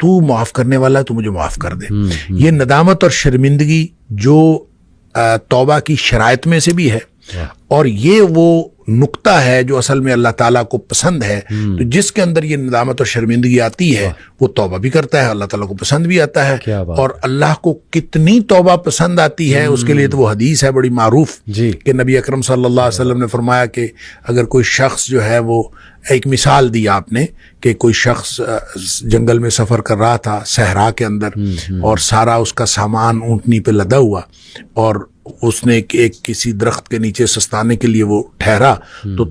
تو معاف کرنے والا ہے، تو مجھے معاف کر دے. یہ ندامت اور شرمندگی جو توبہ کی شرائط میں سے بھی ہے، اور یہ وہ نقطہ ہے جو اصل میں اللہ تعالیٰ کو پسند ہے. تو جس کے اندر یہ ندامت اور شرمندگی آتی ہے وہ توبہ بھی کرتا ہے، اللہ تعالیٰ کو پسند بھی آتا ہے. اور اللہ کو کتنی توبہ پسند آتی ہے اس کے لیے تو وہ حدیث ہے بڑی معروف کہ نبی اکرم صلی اللہ علیہ وسلم نے فرمایا کہ اگر کوئی شخص جو ہے وہ، ایک مثال دی آپ نے کہ کوئی شخص جنگل میں سفر کر رہا تھا صحرا کے اندر، اور سارا اس کا سامان اونٹنی پہ لدا ہوا، اور اس نے ایک کسی درخت کے نیچے سستانے کے لیے وہ ٹھہرا، تو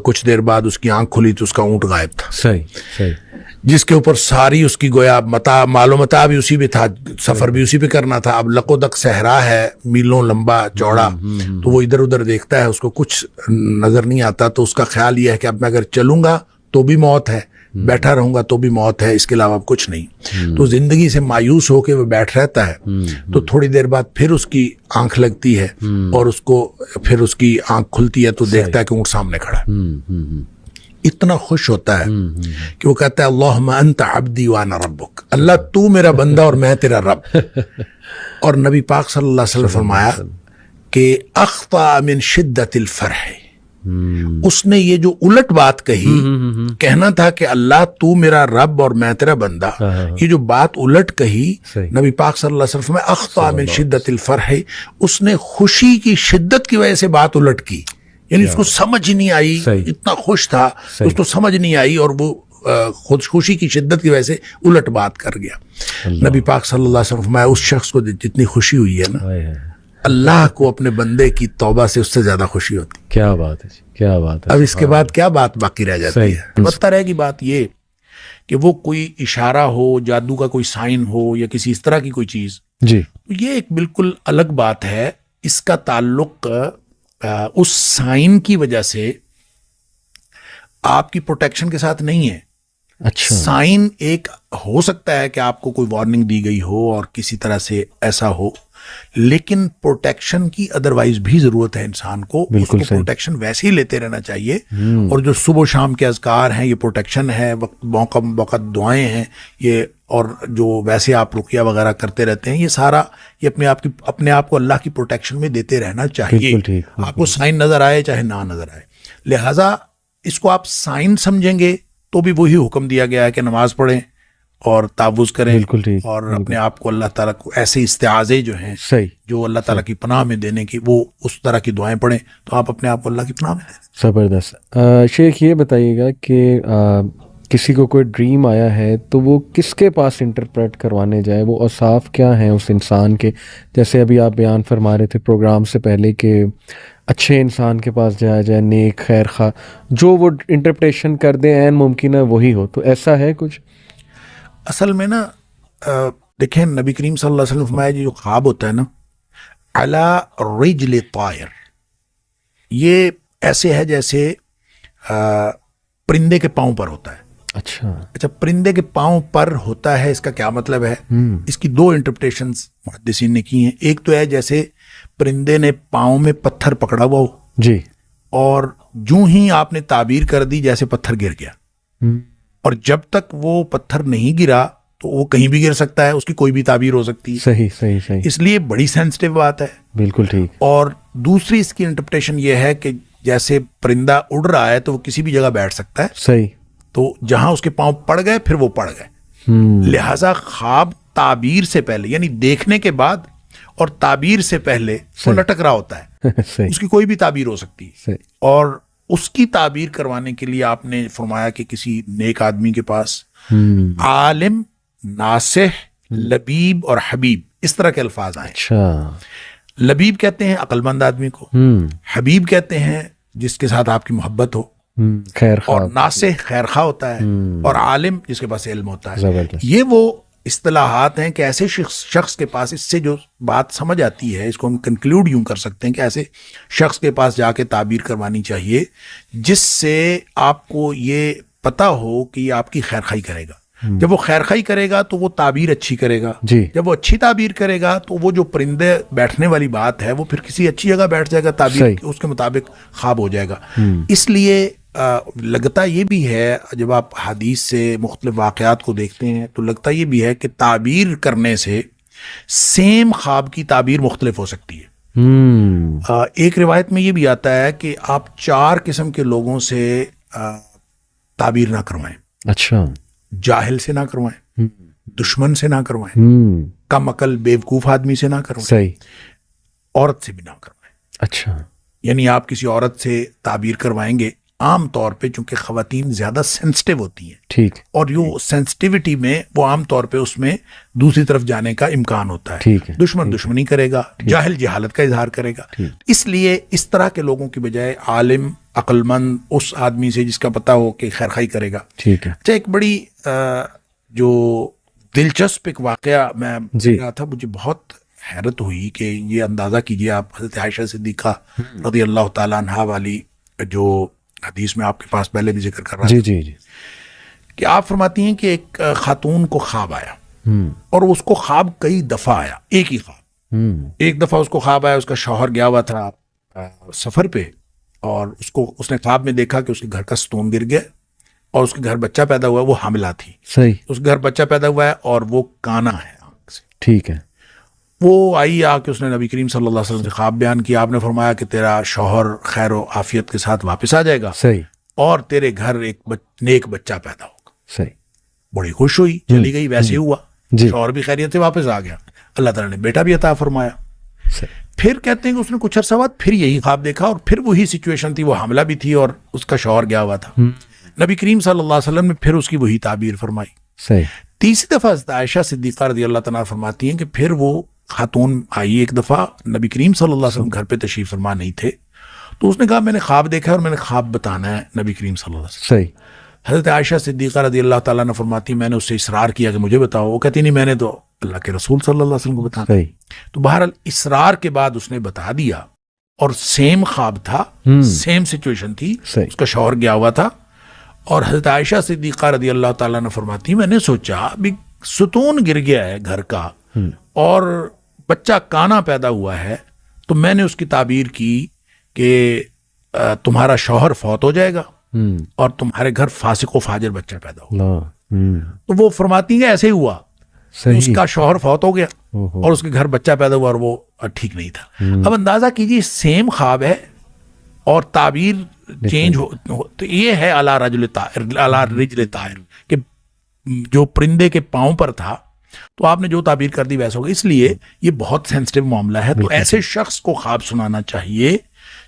کچھ دیر بعد اس کی آنکھ کھلی تو اس کا اونٹ غائب تھا. صحیح. جس کے اوپر ساری اس کی گویا مال و متاع بھی اسی پہ تھا، سفر بھی اسی پہ کرنا تھا. اب لق و دق صحرا ہے، میلوں لمبا چوڑا، تو وہ ادھر ادھر دیکھتا ہے، اس کو کچھ نظر نہیں آتا. تو اس کا خیال یہ ہے کہ اب میں اگر چلوں گا تو بھی موت ہے، بیٹھا رہوں گا تو بھی موت ہے، اس کے علاوہ کچھ نہیں. تو زندگی سے مایوس ہو کے وہ بیٹھ رہتا ہے. تو تھوڑی دیر بعد پھر اس کی آنکھ لگتی ہے، اور اس کو پھر اس کی آنکھ کھلتی ہے تو دیکھتا ہے کہ اونٹ سامنے کھڑا ہے. اتنا خوش ہوتا ہے کہ وہ کہتا ہے اللہم انت عبدی وانا ربک، اللہ تو میرا بندہ اور میں تیرا رب. اور نبی پاک صلی اللہ علیہ وسلم فرمایا کہ اخطا من شدت الفرح، اس نے یہ جو الٹ بات کہی، کہنا تھا کہ اللہ تو میرا رب اور میں تیرا بندہ، یہ جو بات الٹ کہی نبی پاک صلی اللہ علیہ وسلم میں اخطا من شدت الفرح، اس نے خوشی کی شدت کی وجہ سے بات الٹ کی. یعنی اس کو سمجھ نہیں آئی، اتنا خوش تھا اس کو سمجھ نہیں آئی، اور وہ خوشی کی شدت کی وجہ سے الٹ بات کر گیا. نبی پاک صلی اللہ علیہ وسلم فرمایا اس شخص کو جتنی خوشی ہوئی ہے نا، اللہ کو اپنے بندے کی توبہ سے اس سے زیادہ خوشی ہوتی. کیا بات ہے، کیا بات ہے. اب اس کے بعد کیا بات باقی رہ جاتی ہے؟ البتہ رہے گی بات یہ کہ وہ کوئی اشارہ ہو، جادو کا کوئی سائن ہو، یا کسی اس طرح کی کوئی چیز، جی یہ ایک بالکل الگ بات ہے. اس کا تعلق اس سائن کی وجہ سے آپ کی پروٹیکشن کے ساتھ نہیں ہے. اچھا، سائن ایک ہو سکتا ہے کہ آپ کو کوئی وارننگ دی گئی ہو اور کسی طرح سے ایسا ہو، لیکن پروٹیکشن کی ادروائز بھی ضرورت ہے انسان کو. اس کو پروٹیکشن ویسے ہی لیتے رہنا چاہیے. اور جو صبح و شام کے اذکار ہیں یہ پروٹیکشن ہے، موقع دعائیں ہیں یہ، اور جو ویسے آپ رقیہ وغیرہ کرتے رہتے ہیں، یہ سارا یہ اپنے آپ کو اللہ کی پروٹیکشن میں دیتے رہنا چاہیے. آپ کو سائن نظر آئے چاہے نہ نظر آئے. لہٰذا اس کو آپ سائن سمجھیں گے تو بھی وہی حکم دیا گیا ہے کہ نماز پڑھیں اور تعوذ کریں، اور اپنے آپ کو اللہ تعالیٰ کو ایسے استعاذے جو ہیں جو اللہ تعالیٰ کی پناہ میں دینے کی، وہ اس طرح کی دعائیں پڑھیں تو آپ اپنے آپ کو اللہ کی پناہ میں دیں. زبردست. شیخ یہ بتائیے گا کہ کسی کو کوئی ڈریم آیا ہے تو وہ کس کے پاس انٹرپریٹ کروانے جائے؟ وہ اوصاف کیا ہیں اس انسان کے؟ جیسے ابھی آپ بیان فرما رہے تھے پروگرام سے پہلے کہ اچھے انسان کے پاس جایا جائے، نیک خیر خواہ، جو وہ انٹرپریٹیشن کر دیں عین ممکن ہے وہی ہو. تو ایسا ہے کچھ؟ اصل میں نا دیکھیں نبی کریم صلی اللہ علیہ وسلم فرمایا جو خواب ہوتا ہے نا، علی رجل طائر، یہ ایسے ہے جیسے پرندے کے پاؤں پر ہوتا ہے. اچھا، پرندے کے پاؤں پر ہوتا ہے، اس کا کیا مطلب ہے؟ اس کی دو انٹرپریٹیشنز محدثین نے کی ہیں. ایک تو ہے جیسے پرندے نے پاؤں میں پتھر پکڑا ہوا ہو جی، اور جو ہی آپ نے تعبیر کر دی جیسے پتھر گر گیا، اور جب تک وہ پتھر نہیں گرا تو وہ کہیں بھی گر سکتا ہے، اس کی کوئی بھی تعبیر ہو سکتی ہے. صحیح. اس لیے بڑی سینسٹیو بات ہے. بالکل ٹھیک. اور دوسری اس کی انٹرپریٹیشن یہ ہے کہ جیسے پرندہ اڑ رہا ہے تو وہ کسی بھی جگہ بیٹھ سکتا ہے. صحیح. تو جہاں اس کے پاؤں پڑ گئے پھر وہ پڑ گئے. لہٰذا خواب تعبیر سے پہلے، یعنی دیکھنے کے بعد اور تعبیر سے پہلے وہ لٹک رہا ہوتا ہے. اس کی کوئی بھی تعبیر ہو سکتی ہے. اور اس کی تعبیر کروانے کے لیے آپ نے فرمایا کہ کسی نیک آدمی کے پاس عالم، ناصح، لبیب اور حبیب، اس طرح کے الفاظ آئے. اچھا، لبیب کہتے ہیں عقل مند آدمی کو، حبیب کہتے ہیں جس کے ساتھ آپ کی محبت ہو، اور ناصح خیر خواہ ہوتا ہے، اور عالم جس کے پاس علم ہوتا ہے. یہ وہ اصطلاحات ہیں کہ ایسے شخص کے پاس، اس سے جو بات سمجھ آتی ہے اس کو ہم کنکلوڈ یوں کر سکتے ہیں کہ ایسے شخص کے پاس جا کے تعبیر کروانی چاہیے جس سے آپ کو یہ پتہ ہو کہ یہ آپ کی خیر خواہی کرے گا. جب وہ خیر خواہی کرے گا تو وہ تعبیر اچھی کرے گا. جب وہ اچھی تعبیر کرے گا تو وہ جو پرندے بیٹھنے والی بات ہے وہ پھر کسی اچھی جگہ بیٹھ جائے گا، تعبیر اس کے مطابق خواب ہو جائے گا. اس لیے لگتا یہ بھی ہے جب آپ حدیث سے مختلف واقعات کو دیکھتے ہیں تو لگتا یہ بھی ہے کہ تعبیر کرنے سے سیم خواب کی تعبیر مختلف ہو سکتی ہے۔ ایک روایت میں یہ بھی آتا ہے کہ آپ 4 قسم کے لوگوں سے تعبیر نہ کروائیں۔ اچھا، جاہل سے نہ کروائیں، دشمن سے نہ کروائیں، کم عقل بیوقوف آدمی سے نہ کروائیں، صحیح، عورت سے بھی نہ کروائیں۔ اچھا، یعنی آپ کسی عورت سے تعبیر کروائیں گے، عام طور پہ چونکہ خواتین زیادہ سینسٹیو ہوتی ہیں، ٹھیک، اور جو سینسٹیوٹی میں وہ عام طور پہ اس میں دوسری طرف جانے کا امکان ہوتا ہے۔ ٹھیک ہے، دشمن دشمنی کرے گا، جاہل جہالت کا اظہار کرے گا۔ اس لیے اس طرح کے لوگوں کی بجائے عالم عقل مند اس آدمی سے جس کا پتہ ہو کہ خیر خائی کرے گا۔ ٹھیک ہے، اچھا، ایک بڑی جو دلچسپ ایک واقعہ میں جی رہا تھا، مجھے بہت حیرت ہوئی کہ یہ اندازہ کیجئے آپ حضرت عائشہ صدیقہ رضی اللہ تعالیٰ عنہا والی جو حدیث میں آپ کے پاس پہلے بھی ذکر کر رہا جی تھا جی جی، کہ آپ فرماتی ہیں کہ ایک خاتون کو خواب آیا، اور اس کو خواب کئی دفعہ آیا، ایک ہی خواب۔ ایک دفعہ اس کو خواب آیا، اس کا شوہر گیا ہوا تھا سفر پہ، اور اس نے خواب میں دیکھا کہ اس کے گھر کا ستون گر گیا اور اس کے گھر بچہ پیدا ہوا ہے، وہ حاملہ تھی، صحیح، اس کے گھر بچہ پیدا ہوا ہے اور وہ کانا ہے آنکھ سے۔ ٹھیک ہے، وہ آئی آ کے اس نے نبی کریم صلی اللہ علیہ وسلم سے خواب بیان کیا۔ آپ نے فرمایا کہ تیرا شوہر خیر و عافیت کے ساتھ واپس آ جائے گا صحیح، اور تیرے گھر ایک نیک بچہ پیدا ہوگا۔ صحیح، بڑی خوش ہوئی، چلی گئی، ویسے ہی ہوا، جی، شوہر بھی خیریت سے واپس آ گیا، اللہ تعالیٰ نے بیٹا بھی عطا فرمایا۔ صحیح، پھر کہتے ہیں کہ اس نے کچھ عرصہ بعد پھر یہی خواب دیکھا، اور پھر وہی سچویشن تھی، وہ حاملہ بھی تھی اور اس کا شوہر گیا ہوا تھا۔ نبی کریم صلی اللہ علیہ وسلم نے پھر اس کی وہی تعبیر فرمائی۔ صحیح، تیسری دفعہ حضرت عائشہ صدیقہ رضی اللہ تعالیٰ فرماتی ہیں کہ پھر وہ خاتون آئی ایک دفعہ، نبی کریم صلی اللہ علیہ وسلم گھر پہ تشریف فرما نہیں تھے، تو اس نے کہا میں نے خواب دیکھا ہے اور میں نے خواب بتانا ہے نبی کریم صلی اللہ علیہ وسلم۔ صحیح، حضرت عائشہ صدیقہ رضی اللہ تعالیٰ نے فرماتی میں نے اس سے اصرار کیا کہ مجھے بتاؤ، وہ کہتی نہیں میں نے تو اللہ کے رسول صلی اللہ علیہ وسلم کو بتانا۔ صحیح، تو بہرحال اصرار کے بعد اس نے بتا دیا، اور سیم خواب تھا، سیم سچویشن تھی، صحیح، اس کا شوہر گیا ہوا تھا، اور حضرت عائشہ صدیقہ رضی اللہ تعالیٰ نے فرماتی میں نے سوچا ابھی ستون گر گیا ہے گھر کا اور بچہ کانا پیدا ہوا ہے، تو میں نے اس کی تعبیر کی کہ تمہارا شوہر فوت ہو جائے گا اور تمہارے گھر فاسق و فاجر بچہ پیدا ہوگا۔ تو وہ فرماتی ہیں ایسے ہی ہوا، اس کا شوہر فوت ہو گیا اور اس کے گھر بچہ پیدا ہوا اور وہ ٹھیک نہیں تھا۔ اب اندازہ کیجیے سیم خواب ہے اور تعبیر چینج ہو، تو یہ ہے علی رجل طائر کہ جو پرندے کے پاؤں پر تھا تو آپ نے جو تعبیر کر دی ویسا ہوگا۔ اس لیے یہ بہت سینسٹیو معاملہ ہے، تو ایسے شخص کو خواب سنانا چاہیے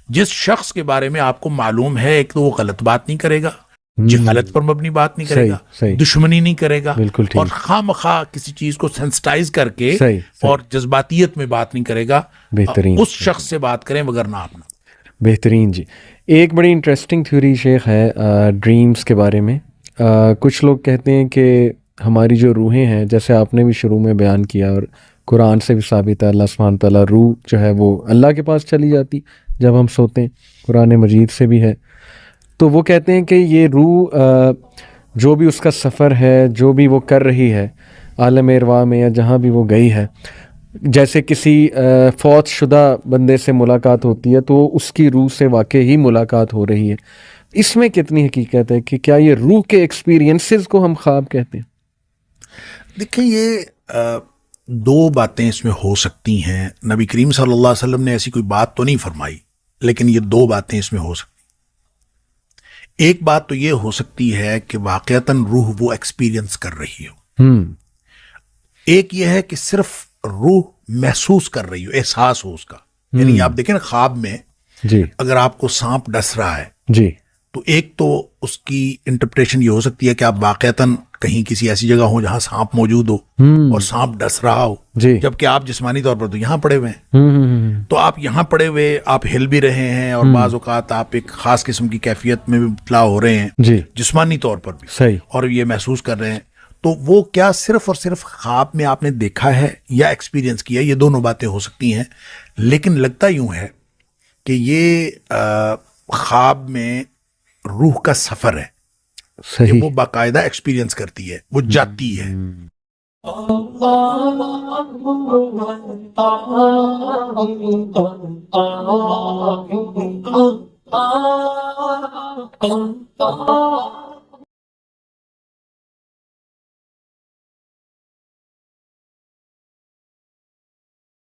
جس شخص کے بارے میں آپ کو معلوم ہے ایک تو وہ غلط بات نہیں کرے گا، جہالت پر مبنی بات نہیں کرے گا، دشمنی نہیں کرے گا، اور خواہ مخواہ کسی چیز کو سینسٹائز کر کے اور جذباتیت میں بات نہیں کرے گا۔ بہترین، اس شخص سے بات کریں وگرنہ آپ نہ۔ بہترین جی۔ ایک بڑی انٹرسٹنگ تھیوری شیخ ہے ڈریمز کے بارے میں۔ کچھ لوگ کہتے ہیں کہ ہماری جو روحیں ہیں، جیسے آپ نے بھی شروع میں بیان کیا اور قرآن سے بھی ثابت ہے، اللہ سبحانہ تعالیٰ روح جو ہے وہ اللہ کے پاس چلی جاتی جب ہم سوتے ہیں، قرآن مجید سے بھی ہے۔ تو وہ کہتے ہیں کہ یہ روح جو بھی اس کا سفر ہے، جو بھی وہ کر رہی ہے عالم ارواح میں یا جہاں بھی وہ گئی ہے، جیسے کسی فوت شدہ بندے سے ملاقات ہوتی ہے تو اس کی روح سے واقعی ہی ملاقات ہو رہی ہے۔ اس میں کتنی حقیقت ہے کہ کیا یہ روح کے ایکسپیرینسز کو ہم خواب کہتے ہیں؟ دیکھیں، یہ دو باتیں اس میں ہو سکتی ہیں۔ نبی کریم صلی اللہ علیہ وسلم نے ایسی کوئی بات تو نہیں فرمائی، لیکن یہ دو باتیں اس میں ہو سکتی ہیں۔ ایک بات تو یہ ہو سکتی ہے کہ واقعتاً روح وہ ایکسپیرینس کر رہی ہو، ایک یہ ہے کہ صرف روح محسوس کر رہی ہو، احساس ہو اس کا۔ یعنی آپ دیکھیں نا، خواب میں جی، اگر آپ کو سانپ ڈس رہا ہے جی، تو ایک تو اس کی انٹرپریٹیشن یہ ہو سکتی ہے کہ آپ واقعتاً کہیں کسی ایسی جگہ ہو جہاں سانپ موجود ہو اور سانپ ڈس رہا ہو، جی، جبکہ آپ جسمانی طور پر تو یہاں پڑے ہوئے ہیں، تو آپ یہاں پڑے ہوئے آپ ہل بھی رہے ہیں اور بعض اوقات آپ ایک خاص قسم کی کیفیت میں بھی مبتلا ہو رہے ہیں، جی، جسمانی طور پر بھی، صحیح، اور یہ محسوس کر رہے ہیں۔ تو وہ کیا صرف اور صرف خواب میں آپ نے دیکھا ہے یا ایکسپیرینس کیا؟ یہ دونوں باتیں ہو سکتی ہیں، لیکن لگتا یوں ہے کہ یہ خواب میں روح کا سفر ہے، صحیح، وہ باقاعدہ ایکسپیرینس کرتی ہے، وہ جاتی ہے۔ اللہ Allah